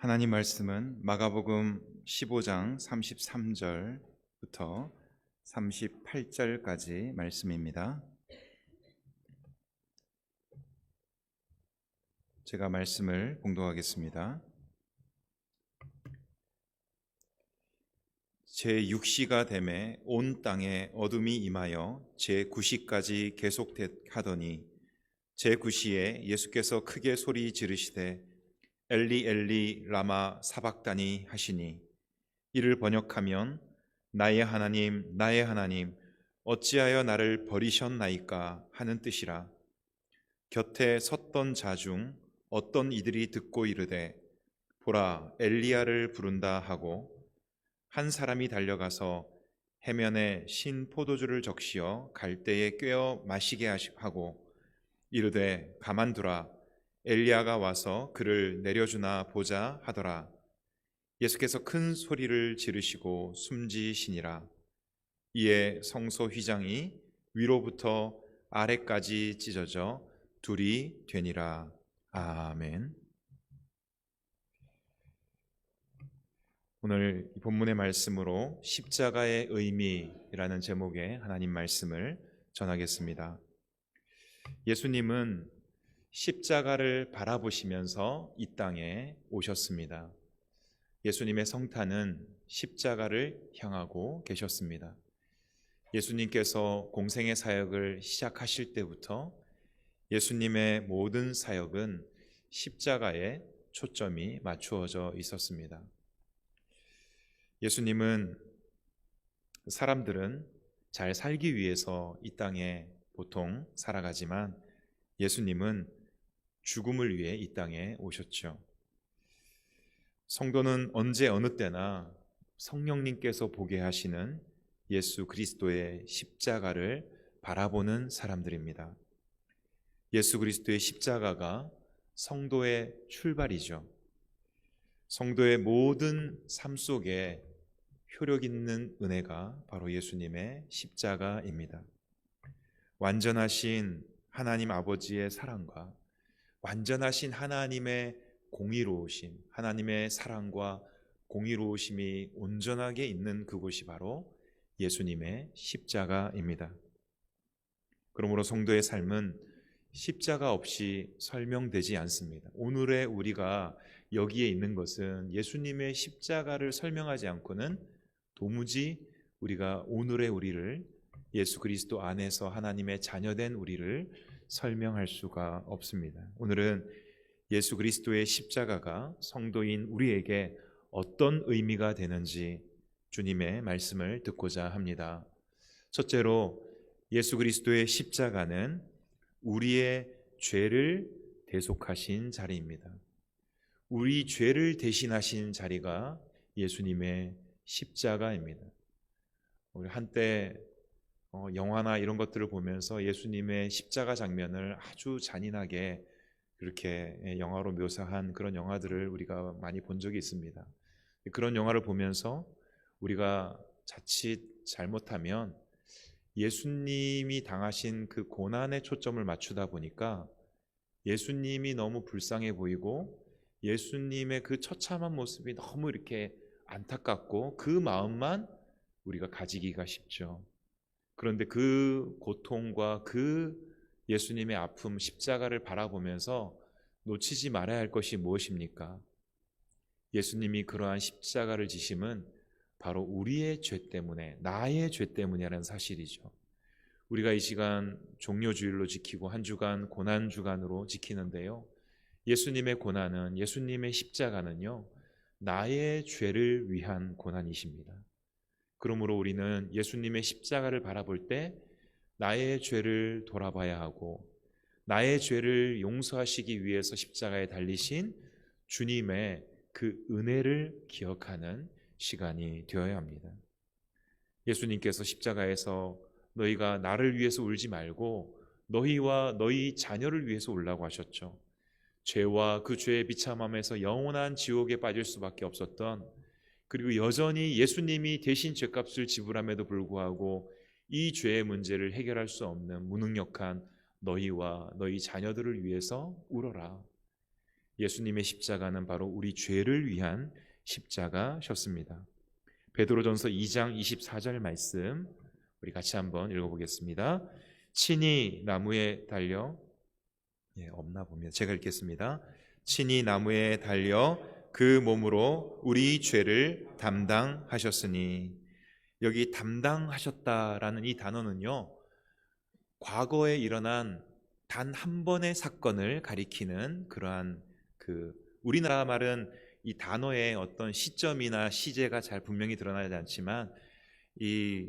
하나님 말씀은 마가복음 15장 33절부터 38절까지 말씀입니다. 제가 말씀을 봉독하겠습니다. 제6시가 되매 온 땅에 어둠이 임하여 제9시까지 계속하더니 제9시에 예수께서 크게 소리 지르시되 엘리 엘리 라마 사박다니 하시니 이를 번역하면 나의 하나님 어찌하여 나를 버리셨나이까 하는 뜻이라. 곁에 섰던 자 중 어떤 이들이 듣고 이르되 보라 엘리야를 부른다 하고 한 사람이 달려가서 해면에 신 포도주를 적시어 갈대에 꿰어 마시게 하고 이르되 가만두라 엘리야가 와서 그를 내려주나 보자 하더라. 예수께서 큰 소리를 지르시고 숨지시니라. 이에 성소 휘장이 위로부터 아래까지 찢어져 둘이 되니라. 아멘. 오늘 본문의 말씀으로 십자가의 의미라는 제목의 하나님 말씀을 전하겠습니다. 예수님은 십자가를 바라보시면서 이 땅에 오셨습니다. 예수님의 성탄은 십자가를 향하고 계셨습니다. 예수님께서 공생의 사역을 시작하실 때부터 예수님의 모든 사역은 십자가에 초점이 맞추어져 있었습니다. 예수님은 사람들은 잘 살기 위해서 이 땅에 보통 살아가지만 예수님은 죽음을 위해 이 땅에 오셨죠. 성도는 언제 어느 때나 성령님께서 보게 하시는 예수 그리스도의 십자가를 바라보는 사람들입니다. 예수 그리스도의 십자가가 성도의 출발이죠. 성도의 모든 삶 속에 효력 있는 은혜가 바로 예수님의 십자가입니다. 완전하신 하나님 아버지의 사랑과 완전하신 하나님의 공의로우심, 하나님의 사랑과 공의로우심이 온전하게 있는 그곳이 바로 예수님의 십자가입니다. 그러므로 성도의 삶은 십자가 없이 설명되지 않습니다. 오늘의 우리가 여기에 있는 것은 예수님의 십자가를 설명하지 않고는 도무지 우리가 오늘의 우리를 예수 그리스도 안에서 하나님의 자녀된 우리를 설명할 수가 없습니다. 오늘은 예수 그리스도의 십자가가 성도인 우리에게 어떤 의미가 되는지 주님의 말씀을 듣고자 합니다. 첫째로 예수 그리스도의 십자가는 우리의 죄를 대속하신 자리입니다. 우리 죄를 대신하신 자리가 예수님의 십자가입니다. 우리 한때 영화나 이런 것들을 보면서 예수님의 십자가 장면을 아주 잔인하게 그렇게 영화로 묘사한 그런 영화들을 우리가 많이 본 적이 있습니다. 그런 영화를 보면서 우리가 자칫 잘못하면 예수님이 당하신 그 고난에 초점을 맞추다 보니까 예수님이 너무 불쌍해 보이고 예수님의 그 처참한 모습이 너무 이렇게 안타깝고 그 마음만 우리가 가지기가 쉽죠. 그런데 그 고통과 그 예수님의 아픔, 십자가를 바라보면서 놓치지 말아야 할 것이 무엇입니까? 예수님이 그러한 십자가를 지심은 바로 우리의 죄 때문에, 나의 죄 때문이라는 사실이죠. 우리가 이 시간 종료주일로 지키고 한 주간 고난주간으로 지키는데요, 예수님의 고난은, 예수님의 십자가는요, 나의 죄를 위한 고난이십니다. 그러므로 우리는 예수님의 십자가를 바라볼 때 나의 죄를 돌아봐야 하고 나의 죄를 용서하시기 위해서 십자가에 달리신 주님의 그 은혜를 기억하는 시간이 되어야 합니다. 예수님께서 십자가에서 너희가 나를 위해서 울지 말고 너희와 너희 자녀를 위해서 울라고 하셨죠. 죄와 그 죄의 비참함에서 영원한 지옥에 빠질 수밖에 없었던, 그리고 여전히 예수님이 대신 죄값을 지불함에도 불구하고 이 죄의 문제를 해결할 수 없는 무능력한 너희와 너희 자녀들을 위해서 울어라. 예수님의 십자가는 바로 우리 죄를 위한 십자가셨습니다. 베드로전서 2장 24절 말씀 우리 같이 한번 읽어보겠습니다. 친히 나무에 달려 없나 봅니다. 제가 읽겠습니다. 친히 나무에 달려 그 몸으로 우리 죄를 담당하셨으니, 여기 담당하셨다라는 이 단어는요, 과거에 일어난 단 한 번의 사건을 가리키는 그러한 우리나라 말은 이 단어의 어떤 시점이나 시제가 잘 분명히 드러나지 않지만 이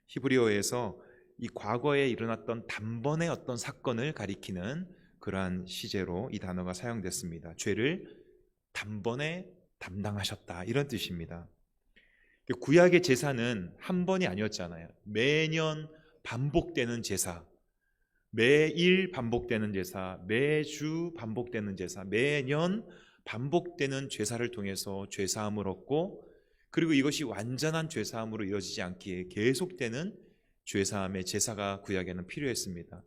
히브리어에서 이 과거에 일어났던 단번의 어떤 사건을 가리키는 그러한 시제로 이 단어가 사용됐습니다. 죄를 단번에 담당하셨다, 이런 뜻입니다. 구약의 제사는 한 번이 아니었잖아요. 매년 반복되는 제사, 매일 반복되는 제사, 매주 반복되는 제사, 매년 반복되는 제사를 통해서 죄사함을 얻고, 그리고 이것이 완전한 죄사함으로 이어지지 않기에 계속되는 죄사함의 제사가 구약에는 필요했습니다.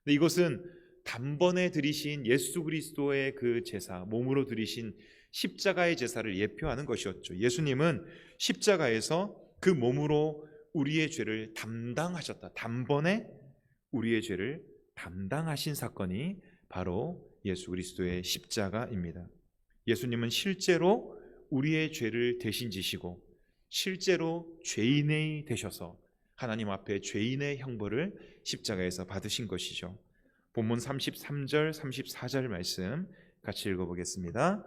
근데 이것은 단번에 드리신 예수 그리스도의 그 제사, 몸으로 드리신 십자가의 제사를 예표하는 것이었죠. 예수님은 십자가에서 그 몸으로 우리의 죄를 담당하셨다. 단번에 우리의 죄를 담당하신 사건이 바로 예수 그리스도의 십자가입니다. 예수님은 실제로 우리의 죄를 대신 지시고 실제로 죄인이 되셔서 하나님 앞에 죄인의 형벌을 십자가에서 받으신 것이죠. 본문 33절 34절 말씀 같이 읽어보겠습니다.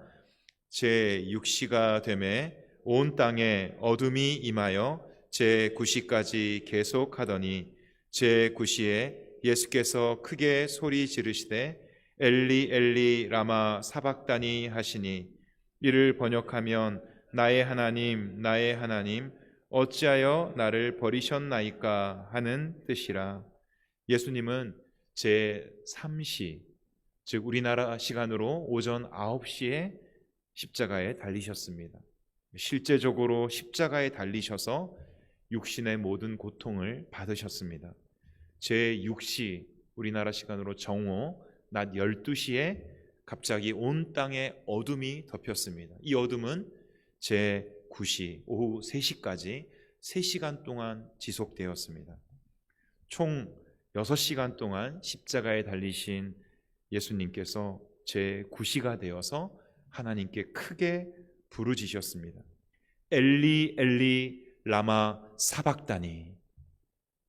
제 6시가 되매 온 땅에 어둠이 임하여 제 9시까지 계속하더니 제 9시에 예수께서 크게 소리 지르시되 엘리 엘리 라마 사박다니 하시니, 이를 번역하면 나의 하나님 나의 하나님 어찌하여 나를 버리셨나이까 하는 뜻이라. 예수님은 제 3시, 즉 우리나라 시간으로 오전 9시에 십자가에 달리셨습니다. 실제적으로 십자가에 달리셔서 육신의 모든 고통을 받으셨습니다. 제 6시, 우리나라 시간으로 정오 낮 12시에 갑자기 온 땅에 어둠이 덮였습니다. 이 어둠은 제 9시 오후 3시까지 3시간 동안 지속되었습니다. 총 6시간 동안 십자가에 달리신 예수님께서 제 9시가 되어서 하나님께 크게 부르짖으셨습니다. 엘리 엘리 라마 사박다니.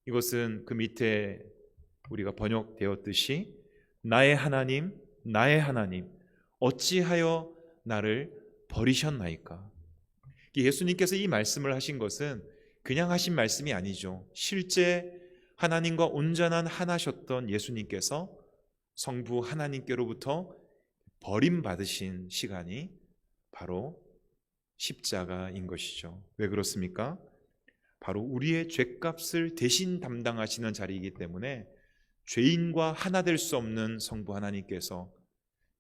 이것은 그 밑에 우리가 번역되었듯이 나의 하나님 나의 하나님 어찌하여 나를 버리셨나이까. 예수님께서 이 말씀을 하신 것은 그냥 하신 말씀이 아니죠. 실제 하나님과 온전한 하나셨던 예수님께서 성부 하나님께로부터 버림받으신 시간이 바로 십자가인 것이죠. 왜 그렇습니까? 바로 우리의 죄값을 대신 담당하시는 자리이기 때문에 죄인과 하나 될 수 없는 성부 하나님께서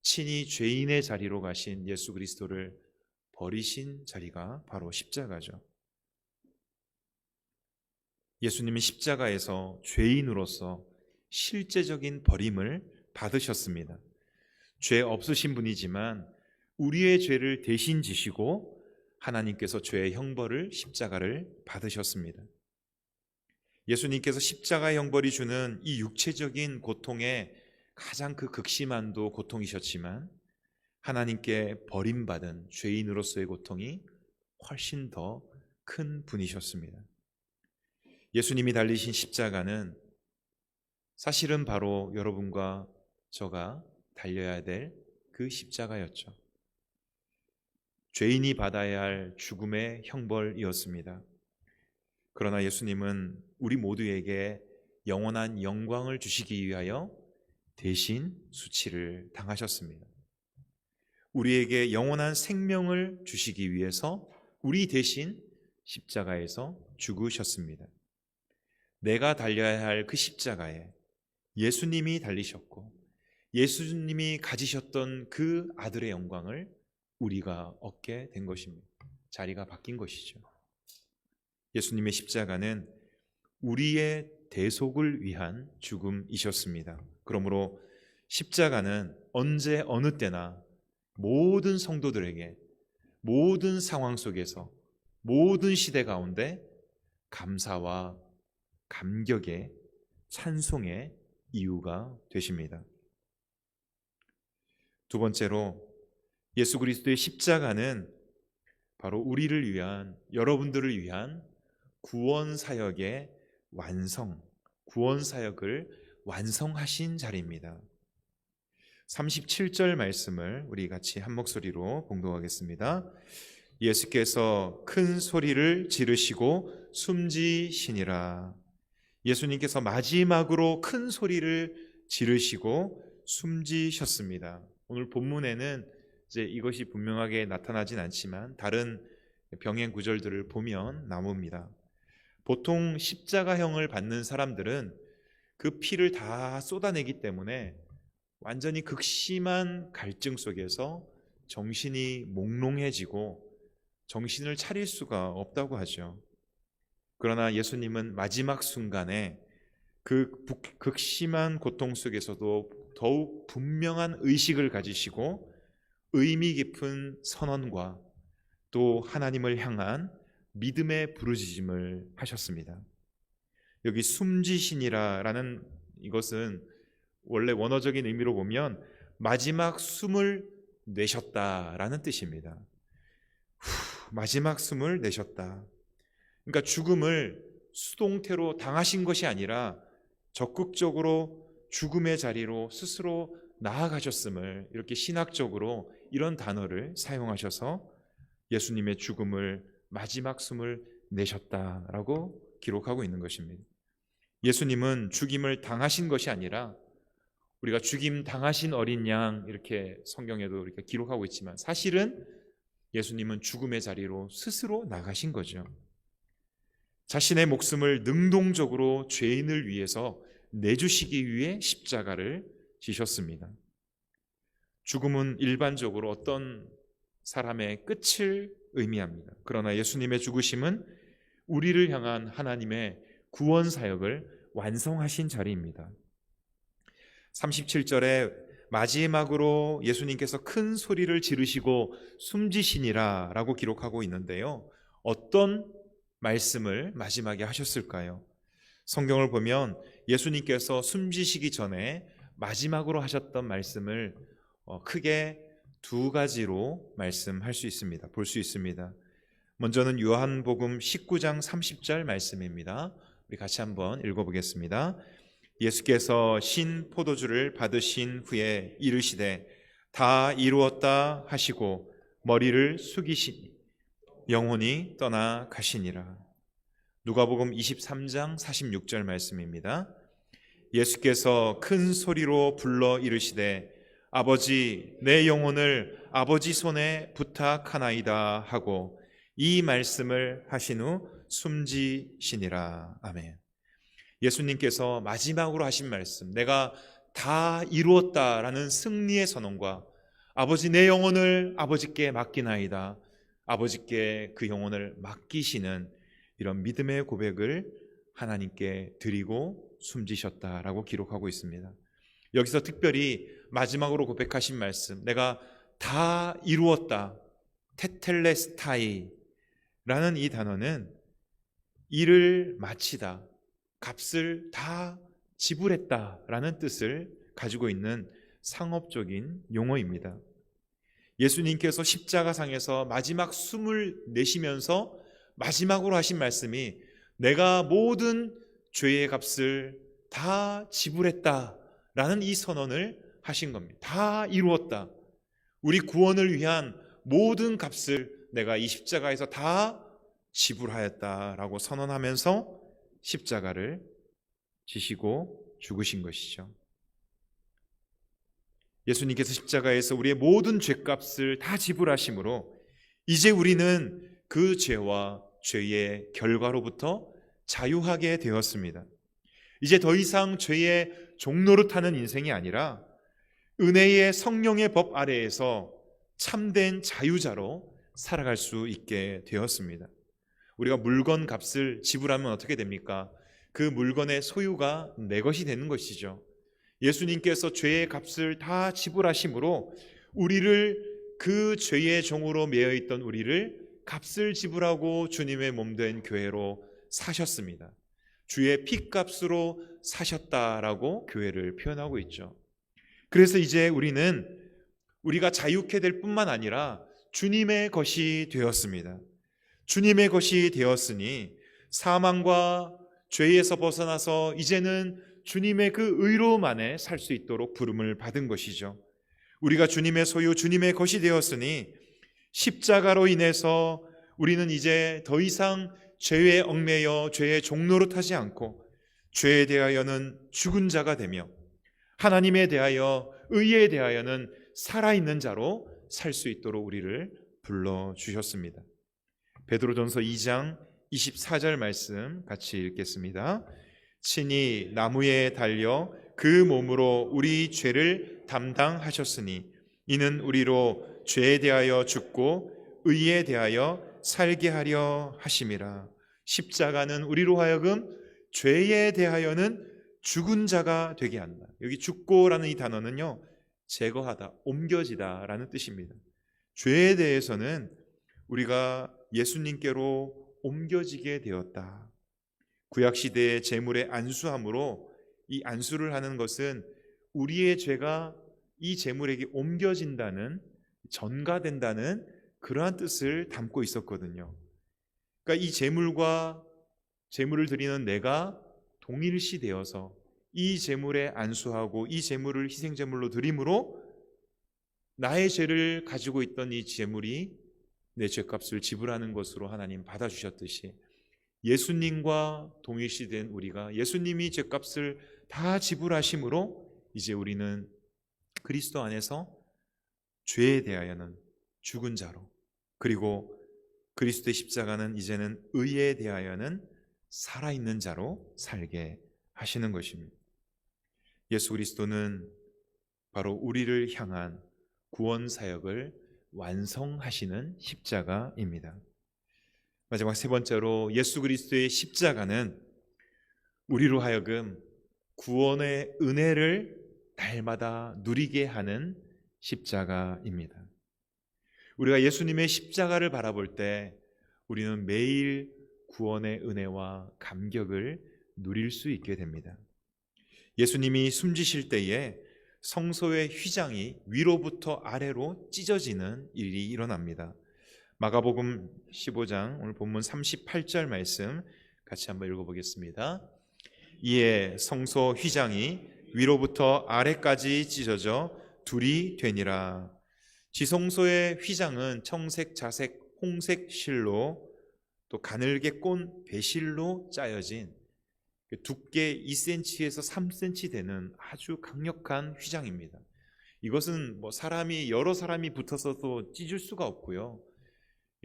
친히 죄인의 자리로 가신 예수 그리스도를 버리신 자리가 바로 십자가죠. 예수님은 십자가에서 죄인으로서 실제적인 버림을 받으셨습니다. 죄 없으신 분이지만 우리의 죄를 대신 지시고 하나님께서 죄의 형벌을, 십자가를 받으셨습니다. 예수님께서 십자가의 형벌이 주는 이 육체적인 고통의 가장 그 극심한도 고통이셨지만 하나님께 버림받은 죄인으로서의 고통이 훨씬 더 큰 분이셨습니다. 예수님이 달리신 십자가는 사실은 바로 여러분과 저가 달려야 될 그 십자가였죠. 죄인이 받아야 할 죽음의 형벌이었습니다. 그러나 예수님은 우리 모두에게 영원한 영광을 주시기 위하여 대신 수치를 당하셨습니다. 우리에게 영원한 생명을 주시기 위해서 우리 대신 십자가에서 죽으셨습니다. 내가 달려야 할 그 십자가에 예수님이 달리셨고 예수님이 가지셨던 그 아들의 영광을 우리가 얻게 된 것입니다. 자리가 바뀐 것이죠. 예수님의 십자가는 우리의 대속을 위한 죽음이셨습니다. 그러므로 십자가는 언제 어느 때나 모든 성도들에게 모든 상황 속에서 모든 시대 가운데 감사와 감격의 찬송의 이유가 되십니다. 두 번째로 예수 그리스도의 십자가는 바로 우리를 위한, 여러분들을 위한 구원 사역의 완성, 구원 사역을 완성하신 자리입니다. 37절 말씀을 우리 같이 한 목소리로 봉독하겠습니다. 예수께서 큰 소리를 지르시고 숨지시니라. 예수님께서 마지막으로 큰 소리를 지르시고 숨지셨습니다. 오늘 본문에는 이제 이것이 분명하게 나타나진 않지만 다른 병행 구절들을 보면 나옵니다. 보통 십자가형을 받는 사람들은 그 피를 다 쏟아내기 때문에 완전히 극심한 갈증 속에서 정신이 몽롱해지고 정신을 차릴 수가 없다고 하죠. 그러나 예수님은 마지막 순간에 그 극심한 고통 속에서도 더욱 분명한 의식을 가지시고 의미 깊은 선언과 또 하나님을 향한 믿음의 부르짖음을 하셨습니다. 여기 숨지시니라라는 이것은 원래 원어적인 의미로 보면 마지막 숨을 내셨다라는 뜻입니다. 마지막 숨을 내셨다. 그러니까 죽음을 수동태로 당하신 것이 아니라 적극적으로 죽음의 자리로 스스로 나아가셨음을, 이렇게 신학적으로 이런 단어를 사용하셔서 예수님의 죽음을 마지막 숨을 내셨다라고 기록하고 있는 것입니다. 예수님은 죽임을 당하신 것이 아니라, 우리가 죽임 당하신 어린 양 이렇게 성경에도 이렇게 기록하고 있지만 사실은 예수님은 죽음의 자리로 스스로 나가신 거죠. 자신의 목숨을 능동적으로 죄인을 위해서 내주시기 위해 십자가를 지셨습니다. 죽음은 일반적으로 어떤 사람의 끝을 의미합니다. 그러나 예수님의 죽으심은 우리를 향한 하나님의 구원 사역을 완성하신 자리입니다. 37절에 마지막으로 예수님께서 큰 소리를 지르시고 숨지시니라 라고 기록하고 있는데요, 어떤 말씀을 마지막에 하셨을까요? 성경을 보면 예수님께서 숨지시기 전에 마지막으로 하셨던 말씀을 크게 두 가지로 말씀할 수 있습니다. 볼 수 있습니다. 먼저는 요한복음 19장 30절 말씀입니다. 우리 같이 한번 읽어보겠습니다. 예수께서 신 포도주를 받으신 후에 이르시되 다 이루었다 하시고 머리를 숙이시니 영혼이 떠나 가시니라. 누가복음 23장 46절 말씀입니다. 예수께서 큰 소리로 불러 이르시되 아버지 내 영혼을 아버지 손에 부탁하나이다 하고 이 말씀을 하신 후 숨지시니라. 아멘. 예수님께서 마지막으로 하신 말씀, 내가 다 이루었다라는 승리의 선언과 아버지 내 영혼을 아버지께 맡기나이다, 아버지께 그 영혼을 맡기시는 이런 믿음의 고백을 하나님께 드리고 숨지셨다라고 기록하고 있습니다. 여기서 특별히 마지막으로 고백하신 말씀, 내가 다 이루었다, 테텔레스타이라는 이 단어는 일을 마치다, 값을 다 지불했다라는 뜻을 가지고 있는 상업적인 용어입니다. 예수님께서 십자가상에서 마지막 숨을 내쉬면서 마지막으로 하신 말씀이 내가 모든 죄의 값을 다 지불했다라는 이 선언을 하신 겁니다. 다 이루었다. 우리 구원을 위한 모든 값을 내가 이 십자가에서 다 지불하였다라고 선언하면서 십자가를 지시고 죽으신 것이죠. 예수님께서 십자가에서 우리의 모든 죄값을 다 지불하심으로 이제 우리는 그 죄와 죄의 결과로부터 자유하게 되었습니다. 이제 더 이상 죄의 종노릇하는 인생이 아니라 은혜의 성령의 법 아래에서 참된 자유자로 살아갈 수 있게 되었습니다. 우리가 물건 값을 지불하면 어떻게 됩니까? 그 물건의 소유가 내 것이 되는 것이죠. 예수님께서 죄의 값을 다 지불하심으로 우리를, 그 죄의 종으로 매여 있던 우리를 값을 지불하고 주님의 몸된 교회로 사셨습니다. 주의 피값으로 사셨다라고 교회를 표현하고 있죠. 그래서 이제 우리는 우리가 자유케 될 뿐만 아니라 주님의 것이 되었습니다. 주님의 것이 되었으니 사망과 죄에서 벗어나서 이제는 주님의 그 의로움 안에 살 수 있도록 부름을 받은 것이죠. 우리가 주님의 소유, 주님의 것이 되었으니 십자가로 인해서 우리는 이제 더 이상 죄에 얽매여 죄의 종로로 타지 않고 죄에 대하여는 죽은 자가 되며 하나님에 대하여, 의에 대하여는 살아있는 자로 살 수 있도록 우리를 불러주셨습니다. 베드로전서 2장 24절 말씀 같이 읽겠습니다. 친히 나무에 달려 그 몸으로 우리 죄를 담당하셨으니 이는 우리로 죄에 대하여 죽고 의에 대하여 살게 하려 하심이라. 십자가는 우리로 하여금 죄에 대하여는 죽은 자가 되게 한다. 여기 죽고라는 이 단어는요, 제거하다, 옮겨지다 라는 뜻입니다. 죄에 대해서는 우리가 예수님께로 옮겨지게 되었다. 구약시대의 제물의 안수함으로 이 안수를 하는 것은 우리의 죄가 이 제물에게 옮겨진다는, 전가된다는 그러한 뜻을 담고 있었거든요. 그러니까 이 제물과 제물을 드리는 내가 동일시 되어서 이 제물에 안수하고 이 제물을 희생제물로 드림으로 나의 죄를 가지고 있던 이 제물이 내 죄값을 지불하는 것으로 하나님 받아주셨듯이 예수님과 동일시된 우리가 예수님이 죄값을 다 지불하심으로 이제 우리는 그리스도 안에서 죄에 대하여는 죽은 자로, 그리고 그리스도의 십자가는 이제는 의에 대하여는 살아있는 자로 살게 하시는 것입니다. 예수 그리스도는 바로 우리를 향한 구원 사역을 완성하시는 십자가입니다. 마지막 세 번째로 예수 그리스도의 십자가는 우리로 하여금 구원의 은혜를 날마다 누리게 하는 십자가입니다. 우리가 예수님의 십자가를 바라볼 때 우리는 매일 구원의 은혜와 감격을 누릴 수 있게 됩니다. 예수님이 숨지실 때에 성소의 휘장이 위로부터 아래로 찢어지는 일이 일어납니다. 마가복음 15장 오늘 본문 38절 말씀 같이 한번 읽어보겠습니다. 이에 성소 휘장이 위로부터 아래까지 찢어져 둘이 되니라. 지성소의 휘장은 청색, 자색, 홍색 실로 또 가늘게 꼰 배실로 짜여진 두께 2cm에서 3cm 되는 아주 강력한 휘장입니다. 이것은 여러 사람이 붙어서도 찢을 수가 없고요,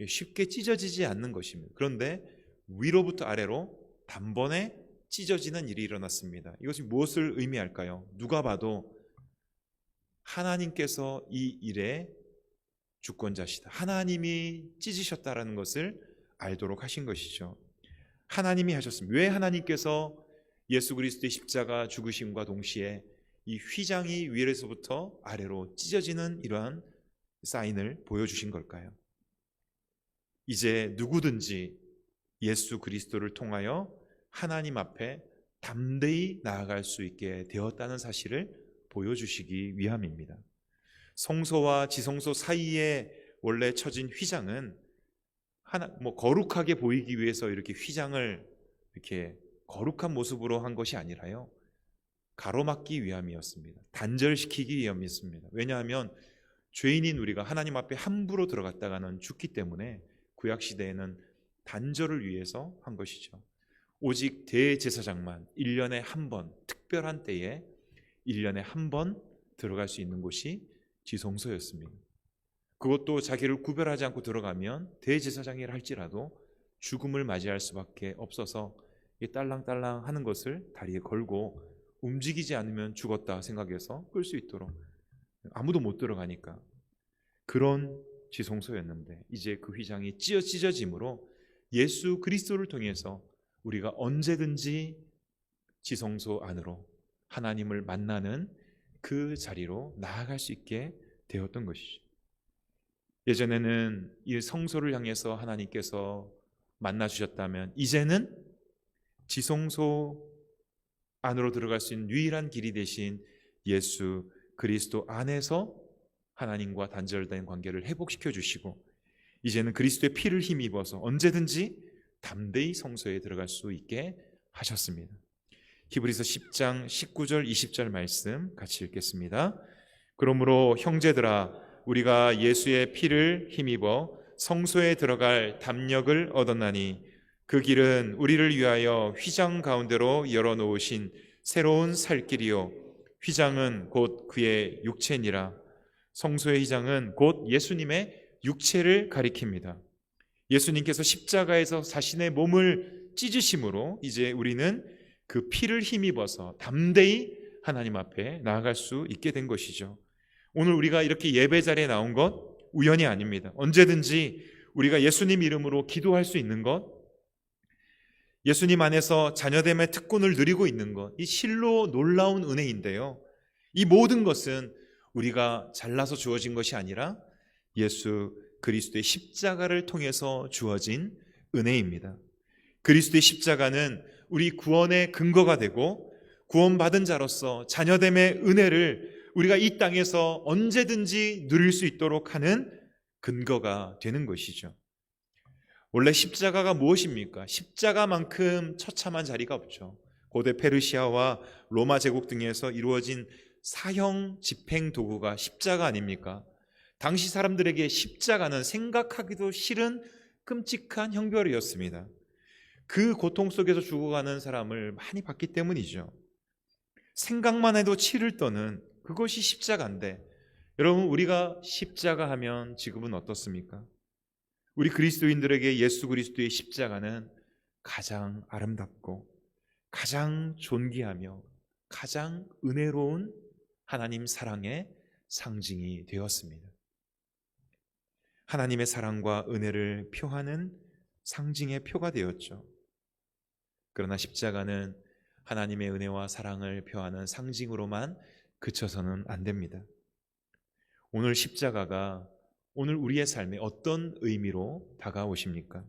쉽게 찢어지지 않는 것입니다. 그런데 위로부터 아래로 단번에 찢어지는 일이 일어났습니다. 이것이 무엇을 의미할까요? 누가 봐도 하나님께서 이 일의 주권자시다, 하나님이 찢으셨다라는 것을 알도록 하신 것이죠. 하나님이 하셨습니다. 왜 하나님께서 예수 그리스도의 십자가 죽으심과 동시에 이 휘장이 위에서부터 아래로 찢어지는 이러한 사인을 보여주신 걸까요? 이제 누구든지 예수 그리스도를 통하여 하나님 앞에 담대히 나아갈 수 있게 되었다는 사실을 보여주시기 위함입니다. 성소와 지성소 사이에 원래 쳐진 휘장은 거룩하게 보이기 위해서 이렇게 휘장을 이렇게 거룩한 모습으로 한 것이 아니라요, 가로막기 위함이었습니다. 단절시키기 위함이었습니다. 왜냐하면 죄인인 우리가 하나님 앞에 함부로 들어갔다가는 죽기 때문에 구약시대에는 단절을 위해서 한 것이죠. 오직 대제사장만 1년에 한 번, 특별한 때에 1년에 한 번 들어갈 수 있는 곳이 지성소였습니다. 그것도 자기를 구별하지 않고 들어가면 대제사장이라 할지라도 죽음을 맞이할 수밖에 없어서 딸랑딸랑 하는 것을 다리에 걸고 움직이지 않으면 죽었다 생각해서 끌 수 있도록, 아무도 못 들어가니까 그런 지성소였는데 이제 그 휘장이 찢어짐으로 예수 그리스도를 통해서 우리가 언제든지 지성소 안으로 하나님을 만나는 그 자리로 나아갈 수 있게 되었던 것이죠. 예전에는 이 성소를 향해서 하나님께서 만나 주셨다면 이제는 지성소 안으로 들어갈 수 있는 유일한 길이 되신 예수 그리스도 안에서 하나님과 단절된 관계를 회복시켜 주시고, 이제는 그리스도의 피를 힘입어서 언제든지 담대히 성소에 들어갈 수 있게 하셨습니다. 히브리서 10장 19절 20절 말씀 같이 읽겠습니다. 그러므로 형제들아, 우리가 예수의 피를 힘입어 성소에 들어갈 담력을 얻었나니 그 길은 우리를 위하여 휘장 가운데로 열어놓으신 새로운 살 길이요, 휘장은 곧 그의 육체니라. 성소의 휘장은 곧 예수님의 육체를 가리킵니다. 예수님께서 십자가에서 자신의 몸을 찢으심으로 이제 우리는 그 피를 힘입어서 담대히 하나님 앞에 나아갈 수 있게 된 것이죠. 오늘 우리가 이렇게 예배 자리에 나온 것 우연이 아닙니다. 언제든지 우리가 예수님 이름으로 기도할 수 있는 것, 예수님 안에서 자녀됨의 특권을 누리고 있는 것, 이 실로 놀라운 은혜인데요, 이 모든 것은 우리가 잘나서 주어진 것이 아니라 예수 그리스도의 십자가를 통해서 주어진 은혜입니다. 그리스도의 십자가는 우리 구원의 근거가 되고, 구원받은 자로서 자녀됨의 은혜를 우리가 이 땅에서 언제든지 누릴 수 있도록 하는 근거가 되는 것이죠. 원래 십자가가 무엇입니까? 십자가만큼 처참한 자리가 없죠. 고대 페르시아와 로마 제국 등에서 이루어진 사형 집행 도구가 십자가 아닙니까? 당시 사람들에게 십자가는 생각하기도 싫은 끔찍한 형벌이었습니다. 그 고통 속에서 죽어가는 사람을 많이 봤기 때문이죠. 생각만 해도 치를 떠는 그것이 십자가인데, 여러분, 우리가 십자가 하면 지금은 어떻습니까? 우리 그리스도인들에게 예수 그리스도의 십자가는 가장 아름답고 가장 존귀하며 가장 은혜로운 하나님 사랑의 상징이 되었습니다. 하나님의 사랑과 은혜를 표하는 상징의 표가 되었죠. 그러나 십자가는 하나님의 은혜와 사랑을 표하는 상징으로만 그쳐서는 안 됩니다. 오늘 십자가가 오늘 우리의 삶에 어떤 의미로 다가오십니까?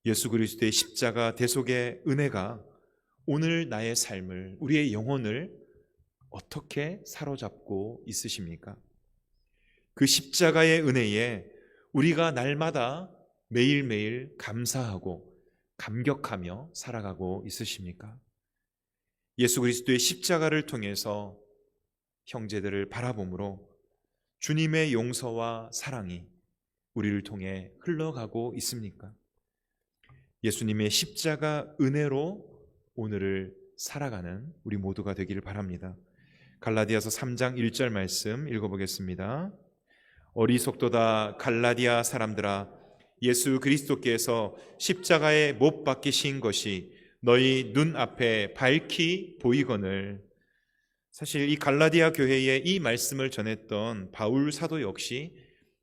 예수 그리스도의 십자가 대속의 은혜가 오늘 나의 삶을, 우리의 영혼을 어떻게 사로잡고 있으십니까? 그 십자가의 은혜에 우리가 날마다 매일매일 감사하고 감격하며 살아가고 있으십니까? 예수 그리스도의 십자가를 통해서 형제들을 바라봄으로 주님의 용서와 사랑이 우리를 통해 흘러가고 있습니까? 예수님의 십자가 은혜로 오늘을 살아가는 우리 모두가 되기를 바랍니다. 갈라디아서 3장 1절 말씀 읽어보겠습니다. 어리석도다 갈라디아 사람들아, 예수 그리스도께서 십자가에 못 박히신 것이 너희 눈앞에 밝히 보이거늘. 사실 이 갈라디아 교회에 이 말씀을 전했던 바울 사도 역시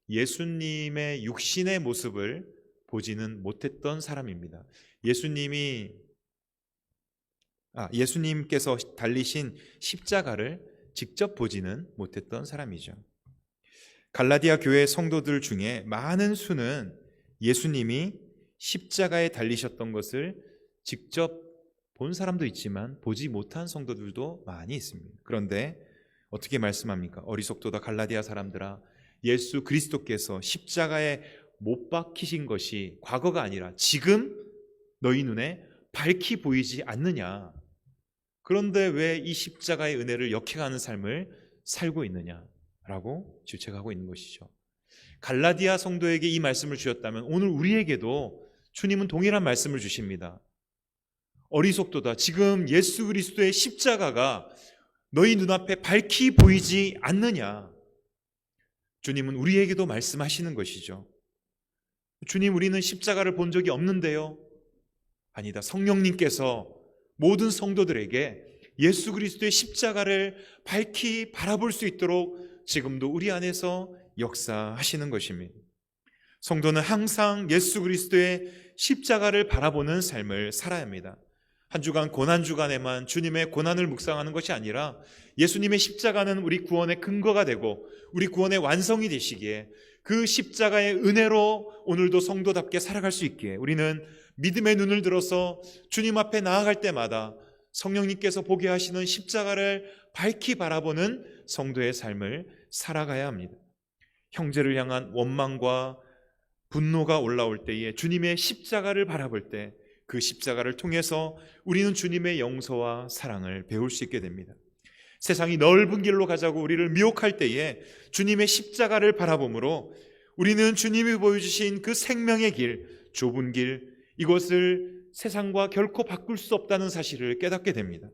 예수님의 육신의 모습을 보지는 못했던 사람입니다. 예수님께서 달리신 십자가를 직접 보지는 못했던 사람이죠. 갈라디아 교회 성도들 중에 많은 수는 예수님이 십자가에 달리셨던 것을 직접 본 사람도 있지만 보지 못한 성도들도 많이 있습니다. 그런데 어떻게 말씀합니까? 어리석도다 갈라디아 사람들아, 예수 그리스도께서 십자가에 못 박히신 것이 과거가 아니라 지금 너희 눈에 밝히 보이지 않느냐? 그런데 왜 이 십자가의 은혜를 역행하는 삶을 살고 있느냐라고 질책하고 있는 것이죠. 갈라디아 성도에게 이 말씀을 주셨다면 오늘 우리에게도 주님은 동일한 말씀을 주십니다. 어리석도다, 지금 예수 그리스도의 십자가가 너희 눈앞에 밝히 보이지 않느냐? 주님은 우리에게도 말씀하시는 것이죠. 주님, 우리는 십자가를 본 적이 없는데요. 아니다, 성령님께서 모든 성도들에게 예수 그리스도의 십자가를 밝히 바라볼 수 있도록 지금도 우리 안에서 역사하시는 것입니다. 성도는 항상 예수 그리스도의 십자가를 바라보는 삶을 살아야 합니다. 한 주간 고난 주간에만 주님의 고난을 묵상하는 것이 아니라 예수님의 십자가는 우리 구원의 근거가 되고 우리 구원의 완성이 되시기에 그 십자가의 은혜로 오늘도 성도답게 살아갈 수 있기에 우리는 믿음의 눈을 들어서 주님 앞에 나아갈 때마다 성령님께서 보게 하시는 십자가를 밝히 바라보는 성도의 삶을 살아가야 합니다. 형제를 향한 원망과 분노가 올라올 때에 주님의 십자가를 바라볼 때 그 십자가를 통해서 우리는 주님의 용서와 사랑을 배울 수 있게 됩니다. 세상이 넓은 길로 가자고 우리를 미혹할 때에 주님의 십자가를 바라보므로 우리는 주님이 보여주신 그 생명의 길, 좁은 길, 이것을 세상과 결코 바꿀 수 없다는 사실을 깨닫게 됩니다.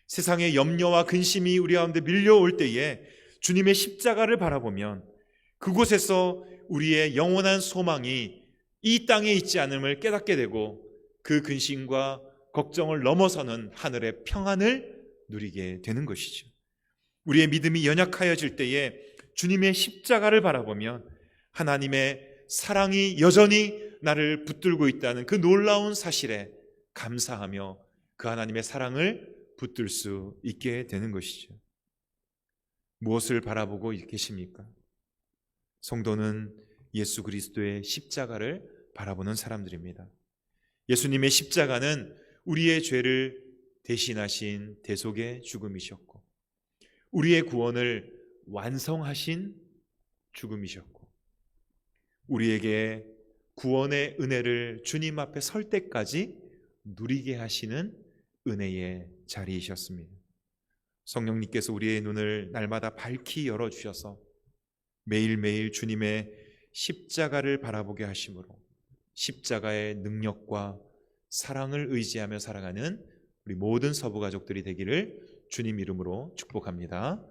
세상의 염려와 근심이 우리 가운데 밀려올 때에 주님의 십자가를 바라보면 그곳에서 우리의 영원한 소망이 이 땅에 있지 않음을 깨닫게 되고 그 근심과 걱정을 넘어서는 하늘의 평안을 누리게 되는 것이죠. 우리의 믿음이 연약하여질 때에 주님의 십자가를 바라보면 하나님의 사랑이 여전히 나를 붙들고 있다는 그 놀라운 사실에 감사하며 그 하나님의 사랑을 붙들 수 있게 되는 것이죠. 무엇을 바라보고 계십니까? 성도는 예수 그리스도의 십자가를 바라보는 사람들입니다. 예수님의 십자가는 우리의 죄를 대신하신 대속의 죽음이셨고 우리의 구원을 완성하신 죽음이셨고 우리에게 구원의 은혜를 주님 앞에 설 때까지 누리게 하시는 은혜의 자리이셨습니다. 성령님께서 우리의 눈을 날마다 밝히 열어주셔서 매일매일 주님의 십자가를 바라보게 하심으로 십자가의 능력과 사랑을 의지하며 살아가는 우리 모든 서부 가족들이 되기를 주님 이름으로 축복합니다.